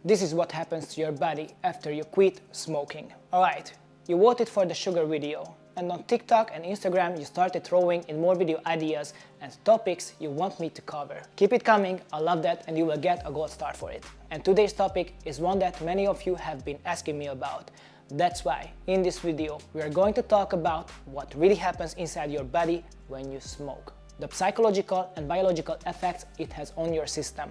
This is what happens to your body after you quit smoking. Alright, you voted for the sugar video, and on TikTok and Instagram you started throwing in more video ideas and topics you want me to cover. Keep it coming, I love that, and you will get a gold star for it. And today's topic is one that many of you have been asking me about. That's why in this video we are going to talk about what really happens inside your body when you smoke. The psychological and biological effects it has on your system.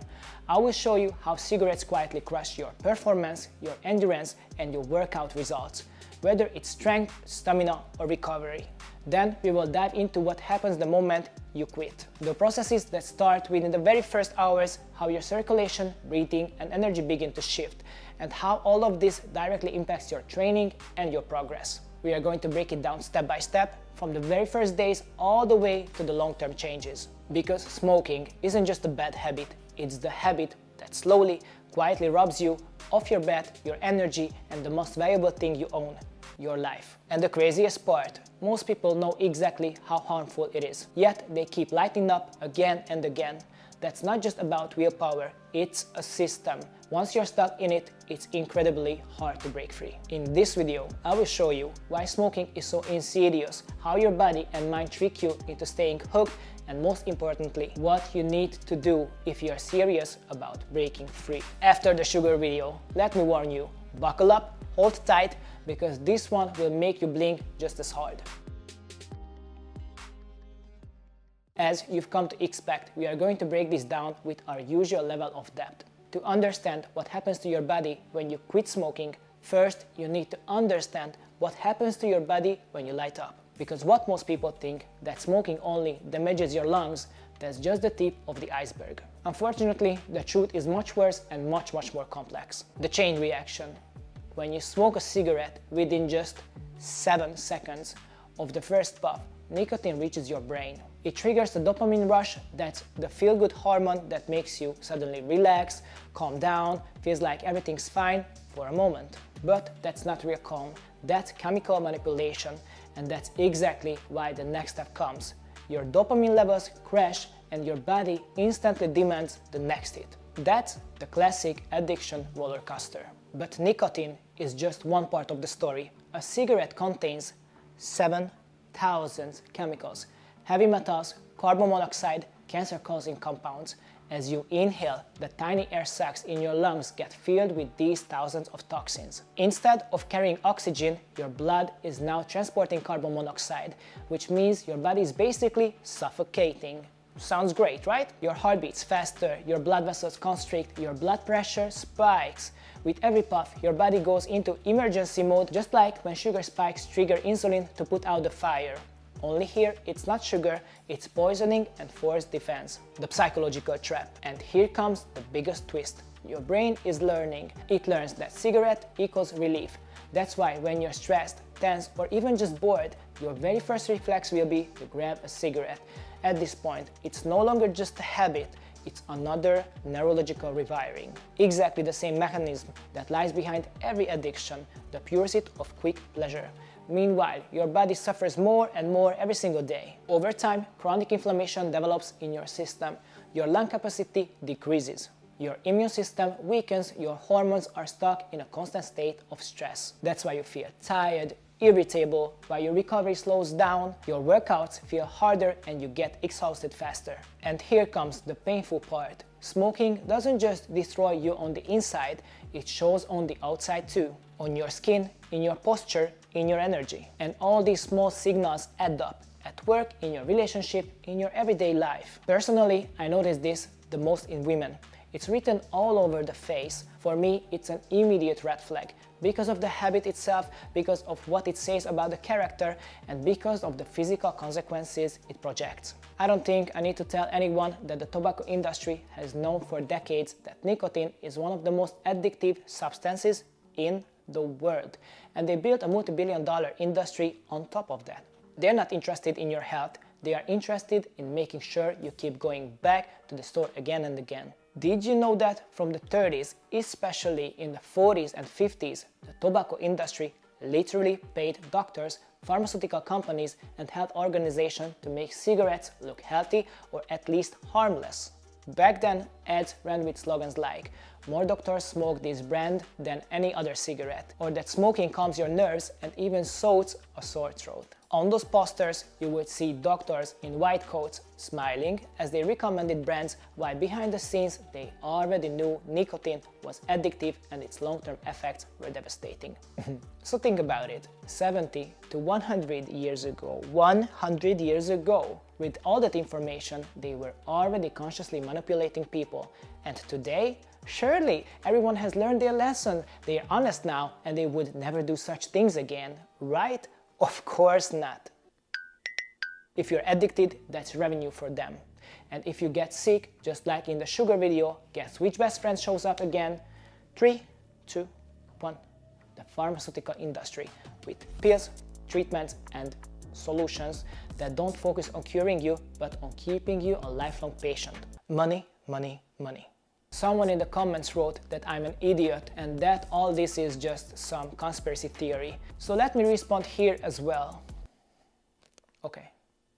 I will show you how cigarettes quietly crush your performance, your endurance, and your workout results, whether it's strength, stamina, or recovery. Then we will dive into what happens the moment you quit. The processes that start within the very first hours, how your circulation, breathing, and energy begin to shift, and how all of this directly impacts your training and your progress. We are going to break it down step by step, from the very first days all the way to the long-term changes. Because smoking isn't just a bad habit, it's the habit that slowly, quietly robs you of your breath, your energy, and the most valuable thing you own, your life. And the craziest part, most people know exactly how harmful it is, yet they keep lighting up again and again. That's not just about willpower, it's a system. Once you're stuck in it, it's incredibly hard to break free. In this video, I will show you why smoking is so insidious, how your body and mind trick you into staying hooked, and most importantly, what you need to do if you are serious about breaking free. After the sugar video, let me warn you, buckle up, hold tight, because this one will make you blink just as hard. As you've come to expect, we are going to break this down with our usual level of depth. To understand what happens to your body when you quit smoking, first you need to understand what happens to your body when you light up. Because what most people think, that smoking only damages your lungs, that's just the tip of the iceberg. Unfortunately, the truth is much worse and much more complex. The chain reaction. When you smoke a cigarette, within just 7 seconds of the first puff, nicotine reaches your brain. It triggers the dopamine rush, that's the feel-good hormone that makes you suddenly relax, calm down, feels like everything's fine for a moment. But that's not real calm, that's chemical manipulation, and that's exactly why the next step comes. Your dopamine levels crash and your body instantly demands the next hit. That's the classic addiction roller coaster. But nicotine is just one part of the story. A cigarette contains 7,000 chemicals, heavy metals, carbon monoxide, cancer-causing compounds. As you inhale, the tiny air sacs in your lungs get filled with these thousands of toxins. Instead of carrying oxygen, your blood is now transporting carbon monoxide, which means your body is basically suffocating. Sounds great, right? Your heart beats faster, your blood vessels constrict, your blood pressure spikes. With every puff, your body goes into emergency mode, just like when sugar spikes trigger insulin to put out the fire. Only here, it's not sugar, it's poisoning and forced defense. The psychological trap. And here comes the biggest twist. Your brain is learning. It learns that cigarette equals relief. That's why when you're stressed, tense, or even just bored, your very first reflex will be to grab a cigarette. At this point, it's no longer just a habit, it's another neurological rewiring. Exactly the same mechanism that lies behind every addiction, the pursuit of quick pleasure. Meanwhile, your body suffers more and more every single day. Over time, chronic inflammation develops in your system. Your lung capacity decreases. Your immune system weakens, your hormones are stuck in a constant state of stress. That's why you feel tired, irritable, while your recovery slows down, your workouts feel harder and you get exhausted faster. And here comes the painful part. Smoking doesn't just destroy you on the inside, it shows on the outside too. On your skin, in your posture, in your energy. And all these small signals add up. At work, in your relationship, in your everyday life. Personally, I notice this the most in women. It's written all over the face. For me, it's an immediate red flag. Because of the habit itself, because of what it says about the character, and because of the physical consequences it projects. I don't think I need to tell anyone that the tobacco industry has known for decades that nicotine is one of the most addictive substances in the world. And they built a multi-billion-dollar industry on top of that. They're not interested in your health, they are interested in making sure you keep going back to the store again and again. Did you know that from the 30s, especially in the 40s and 50s, the tobacco industry literally paid doctors, pharmaceutical companies, and health organizations to make cigarettes look healthy or at least harmless? Back then, ads ran with slogans like "More doctors smoke this brand than any other cigarette," or that smoking calms your nerves and even soothes a sore throat. On those posters, you would see doctors in white coats smiling as they recommended brands, while behind the scenes they already knew nicotine was addictive and its long-term effects were devastating. So think about it, 70 to 100 years ago, 100 years ago, with all that information, they were already consciously manipulating people. And today, surely everyone has learned their lesson, they are honest now and they would never do such things again, right? Of course not. If you're addicted, that's revenue for them. And if you get sick, just like in the sugar video, guess which best friend shows up again? 3, 2, 1. The pharmaceutical industry, with pills, treatments and solutions that don't focus on curing you, but on keeping you a lifelong patient. Money, money, money. Someone in the comments wrote that I'm an idiot and that all this is just some conspiracy theory. So let me respond here as well. Okay.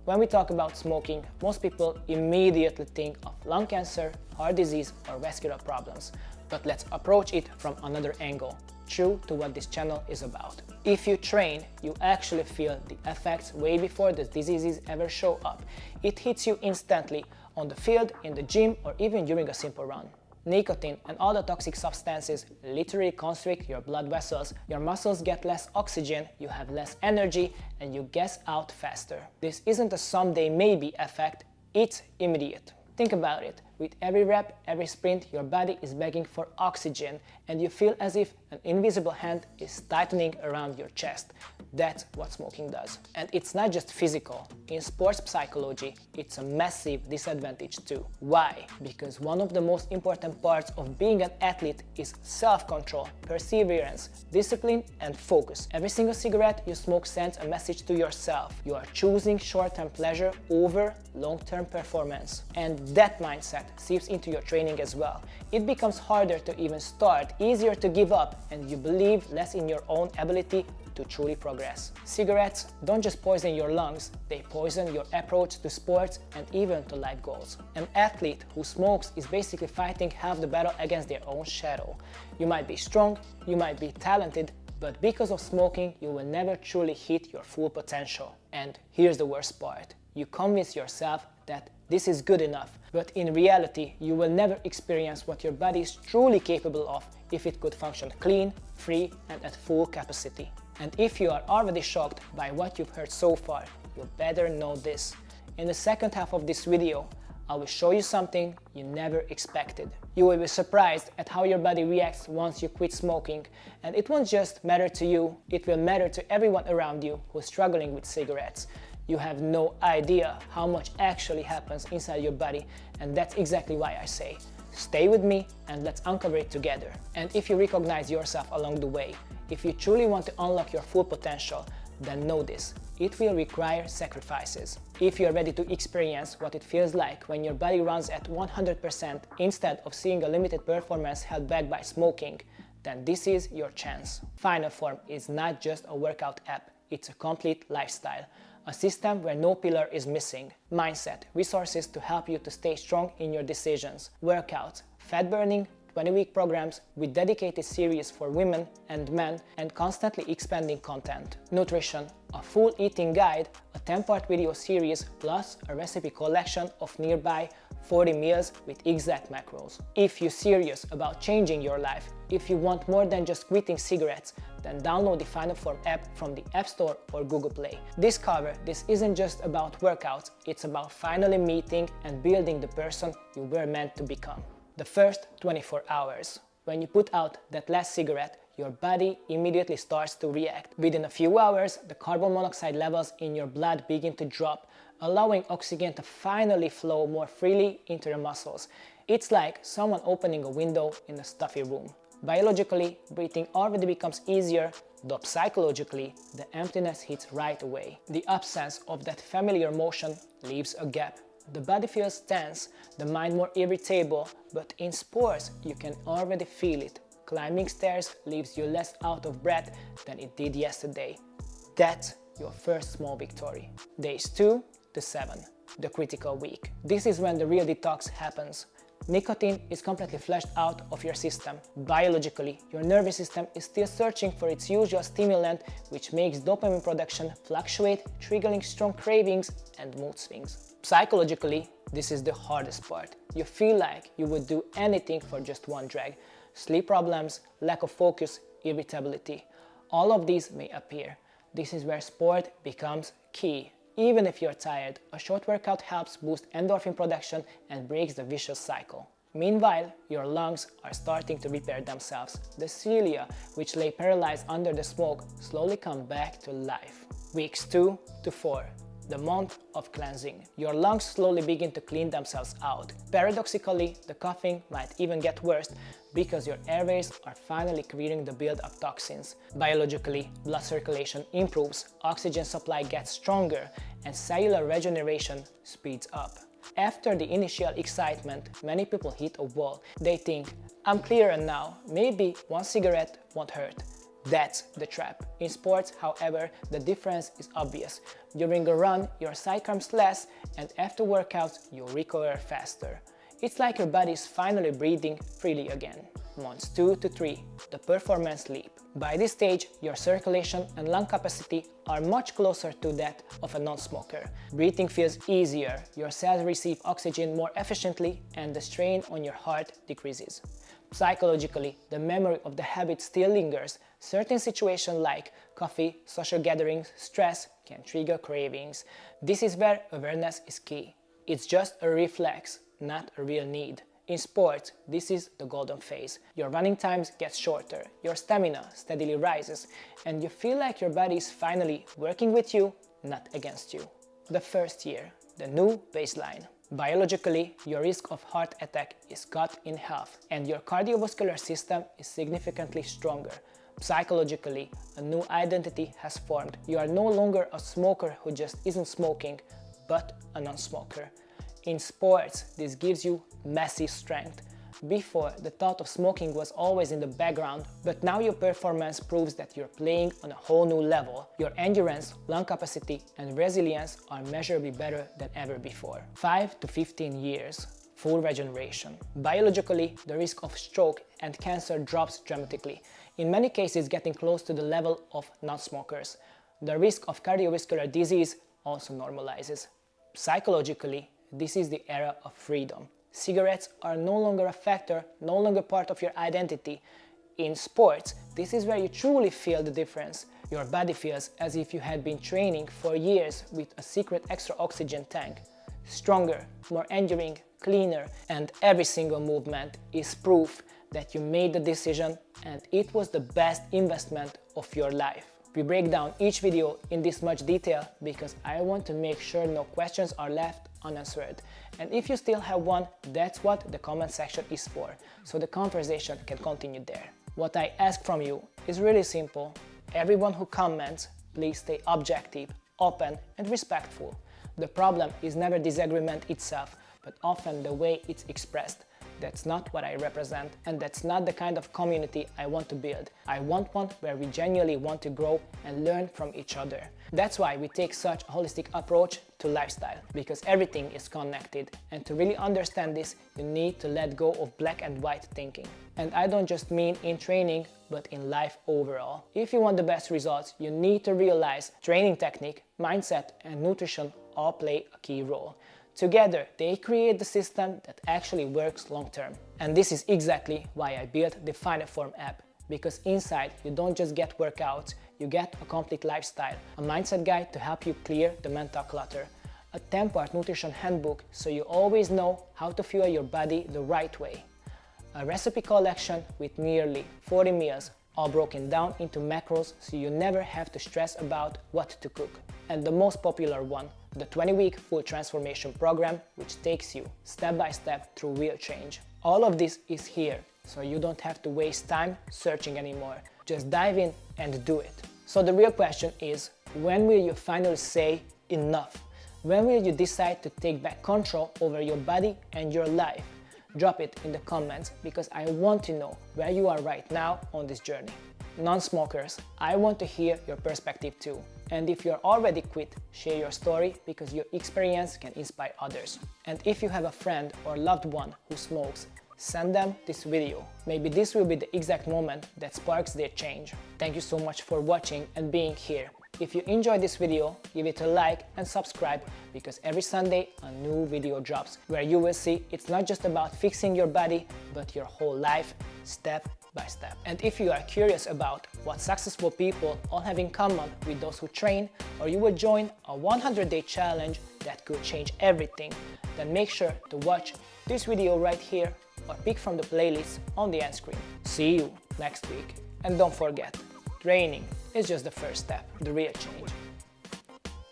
When we talk about smoking, most people immediately think of lung cancer, heart disease or vascular problems. But let's approach it from another angle, true to what this channel is about. If you train, you actually feel the effects way before the diseases ever show up. It hits you instantly on the field, in the gym or even during a simple run. Nicotine and all the toxic substances literally constrict your blood vessels, your muscles get less oxygen, you have less energy and you gas out faster. This isn't a someday maybe effect, it's immediate. Think about it, with every rep, every sprint, your body is begging for oxygen and you feel as if an invisible hand is tightening around your chest. That's what smoking does. And it's not just physical. In sports psychology, it's a massive disadvantage too. Why? Because one of the most important parts of being an athlete is self-control, perseverance, discipline and focus. Every single cigarette you smoke sends a message to yourself. You are choosing short-term pleasure over long-term performance. And that mindset seeps into your training as well. It becomes harder to even start, easier to give up, and you believe less in your own ability to truly progress. Cigarettes don't just poison your lungs, they poison your approach to sports and even to life goals. An athlete who smokes is basically fighting half the battle against their own shadow. You might be strong, you might be talented, but because of smoking, you will never truly hit your full potential. And here's the worst part. You convince yourself that this is good enough, but in reality, you will never experience what your body is truly capable of if it could function clean, free, and at full capacity. And if you are already shocked by what you've heard so far, you better know this. In the second half of this video, I will show you something you never expected. You will be surprised at how your body reacts once you quit smoking, and it won't just matter to you, it will matter to everyone around you who's struggling with cigarettes. You have no idea how much actually happens inside your body, and that's exactly why I say, stay with me and let's uncover it together. And if you recognize yourself along the way, if you truly want to unlock your full potential, then know this, it will require sacrifices. If you are ready to experience what it feels like when your body runs at 100% instead of seeing a limited performance held back by smoking, then this is your chance. Final Form is not just a workout app, it's a complete lifestyle. A system where no pillar is missing. Mindset, resources to help you to stay strong in your decisions. Workouts, fat burning, 20-week programs with dedicated series for women and men and constantly expanding content. Nutrition, a full eating guide, a 10-part video series plus a recipe collection of nearby 40 meals with exact macros. If you're serious about changing your life, if you want more than just quitting cigarettes, then download the Final Form app from the App Store or Google Play. Discover this isn't just about workouts, it's about finally meeting and building the person you were meant to become. The first 24 hours. When you put out that last cigarette, your body immediately starts to react. Within a few hours, the carbon monoxide levels in your blood begin to drop, allowing oxygen to finally flow more freely into your muscles. It's like someone opening a window in a stuffy room. Biologically, breathing already becomes easier, though psychologically, the emptiness hits right away. The absence of that familiar motion leaves a gap. The body feels tense, the mind more irritable, but in sports you can already feel it. Climbing stairs leaves you less out of breath than it did yesterday. That's your first small victory. Days 2 to 7, the critical week. This is when the real detox happens. Nicotine is completely flushed out of your system. Biologically, your nervous system is still searching for its usual stimulant, which makes dopamine production fluctuate, triggering strong cravings and mood swings. Psychologically, this is the hardest part. You feel like you would do anything for just one drag. Sleep problems, lack of focus, irritability. All of these may appear. This is where sport becomes key. Even if you're tired, a short workout helps boost endorphin production and breaks the vicious cycle. Meanwhile, your lungs are starting to repair themselves. The cilia, which lay paralyzed under the smoke, slowly come back to life. Weeks 2 to 4. The month of cleansing. Your lungs slowly begin to clean themselves out. Paradoxically, the coughing might even get worse because your airways are finally clearing the build-up toxins. Biologically, blood circulation improves, oxygen supply gets stronger, and cellular regeneration speeds up. After the initial excitement, many people hit a wall. They think, I'm clearer now, maybe one cigarette won't hurt. That's the trap. In sports, however, the difference is obvious. During a run, your side comes less, and after workouts, you recover faster. It's like your body is finally breathing freely again. Months 2 to 3, the performance leap. By this stage, your circulation and lung capacity are much closer to that of a non-smoker. Breathing feels easier, your cells receive oxygen more efficiently, and the strain on your heart decreases. Psychologically, the memory of the habit still lingers. Certain situations like coffee, social gatherings, stress can trigger cravings. This is where awareness is key. It's just a reflex, not a real need. In sports, this is the golden phase. Your running times get shorter, your stamina steadily rises, and you feel like your body is finally working with you, not against you. The first year, the new baseline. Biologically, your risk of heart attack is cut in half, and your cardiovascular system is significantly stronger. Psychologically, a new identity has formed. You are no longer a smoker who just isn't smoking, but a non-smoker. In sports, this gives you massive strength. Before, the thought of smoking was always in the background, but now your performance proves that you're playing on a whole new level. Your endurance, lung capacity, and resilience are measurably better than ever before. 5 to 15 years. Full regeneration. Biologically, the risk of stroke and cancer drops dramatically, in many cases getting close to the level of non-smokers. The risk of cardiovascular disease also normalizes. Psychologically, this is the era of freedom. Cigarettes are no longer a factor, no longer part of your identity. In sports, this is where you truly feel the difference. Your body feels as if you had been training for years with a secret extra oxygen tank. Stronger, more enduring, cleaner, and every single movement is proof that you made the decision and it was the best investment of your life. We break down each video in this much detail because I want to make sure no questions are left unanswered. And if you still have one, that's what the comment section is for, so the conversation can continue there. What I ask from you is really simple. Everyone who comments, please stay objective, open, and respectful. The problem is never disagreement itself, but often the way it's expressed. That's not what I represent, and that's not the kind of community I want to build. I want one where we genuinely want to grow and learn from each other. That's why we take such a holistic approach to lifestyle, because everything is connected, and to really understand this, you need to let go of black and white thinking. And I don't just mean in training, but in life overall. If you want the best results, you need to realize training technique, mindset, and nutrition all play a key role. Together, they create the system that actually works long term. And this is exactly why I built the Final Form app. Because inside, you don't just get workouts, you get a complete lifestyle, a mindset guide to help you clear the mental clutter, a 10-part nutrition handbook so you always know how to fuel your body the right way, a recipe collection with nearly 40 meals, all broken down into macros so you never have to stress about what to cook, and the most popular one, the 20-week full transformation program, which takes you step by step through real change. All of this is here, so you don't have to waste time searching anymore. Just dive in and do it. So the real question is, when will you finally say enough? When will you decide to take back control over your body and your life? Drop it in the comments because I want to know where you are right now on this journey. non-smokers, I want to hear your perspective too. And if you're already quit, share your story because your experience can inspire others. And if you have a friend or loved one who smokes, send them this video. Maybe this will be the exact moment that sparks their change. Thank you so much for watching and being here. If you enjoyed this video, give it a like and subscribe because every Sunday a new video drops where you will see it's not just about fixing your body but your whole life step by step. And if you are curious about what successful people all have in common with those who train, or you will join a 100-day challenge that could change everything, then make sure to watch this video right here or pick from the playlist on the end screen. See you next week. And don't forget, training is just the first step. The real change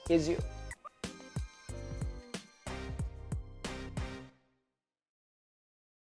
is you.